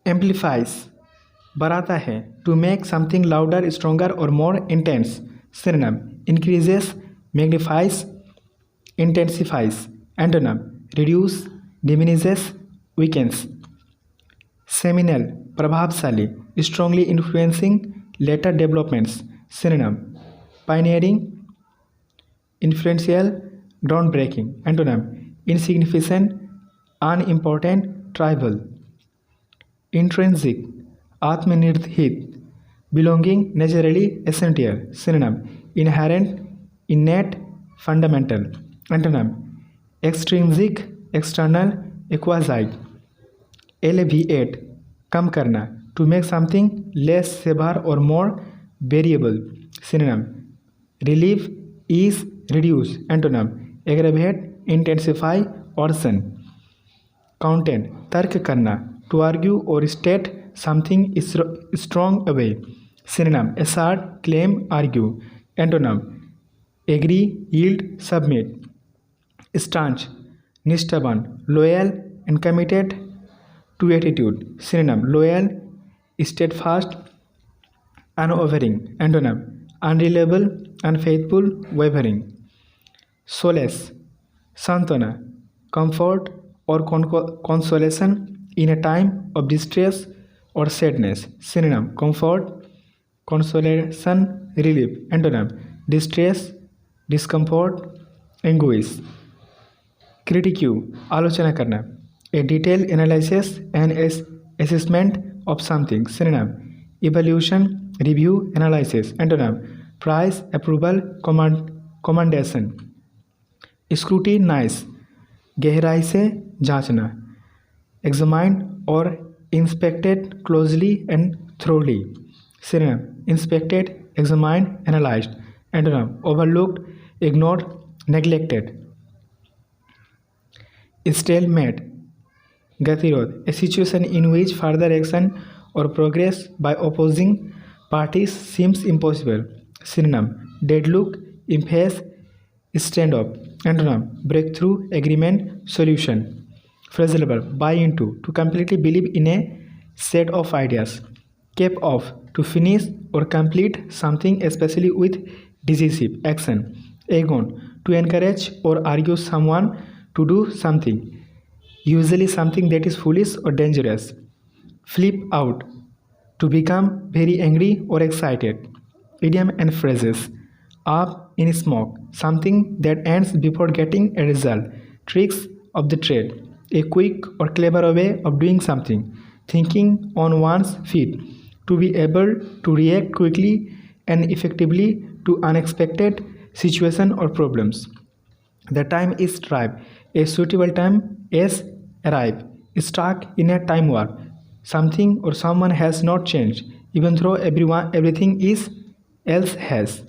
Amplifies बढ़ाता है, to make something louder, stronger और more intense. Synonym increases, magnifies, intensifies. Antonym reduces, diminishes, weakens. Seminal प्रभावशाली, strongly influencing later developments. Synonym pioneering, influential, ground breaking. Antonym insignificant, unimportant, tribal. Intrinsic आत्मनिर्हित, belonging, naturally, essential. Synonym inherent, innate, fundamental. Antonym extrinsic, external, acquired. Alleviate कम करना, to make something less severe और more variable. Synonym relieve, ease, reduce. Antonym aggravate, intensify, worsen. Contend तर्क करना, to argue और state something strong away. Synonym assert, claim, argue. Antonym agree, yield, submit. Staunch निष्ठावान, loyal and committed to attitude. Synonym loyal, steadfast, unwavering. Antonym unreliable, unfaithful, wavering. Solace सांत्वना, comfort or consolation in a time of distress or sadness. Synonym comfort, consolation, relief. Antonym distress, discomfort, anguish. Critique आलोचना करना, a detailed analysis and assessment of something. Synonym evaluation, review, analysis. Antonym praise, approval, commendation. Scrutinize गहराई से जांचना, examined or inspected closely and thoroughly. Synonym inspected, examined, analyzed. Antonym overlooked, ignored, neglected. Stalemate गतिरोध, a situation in which further action or progress by opposing parties seems impossible. Synonym deadlock, impasse, standoff. Antonym breakthrough, agreement, solution. Phrasal verb buy into, to completely believe in a set of ideas. Cap off, to finish or complete something, especially with decisive action. Egg on, to encourage or argue someone to do something, usually something that is foolish or dangerous. Flip out, to become very angry or excited. Idiom and phrases. Up in smoke, something that ends before getting a result. Tricks of the trade, a quick or clever way of doing something. Thinking on one's feet, to be able to react quickly and effectively to unexpected situations or problems. The time is ripe, a suitable time is arrived. Stuck in a time warp, something or someone has not changed, even though everything else has.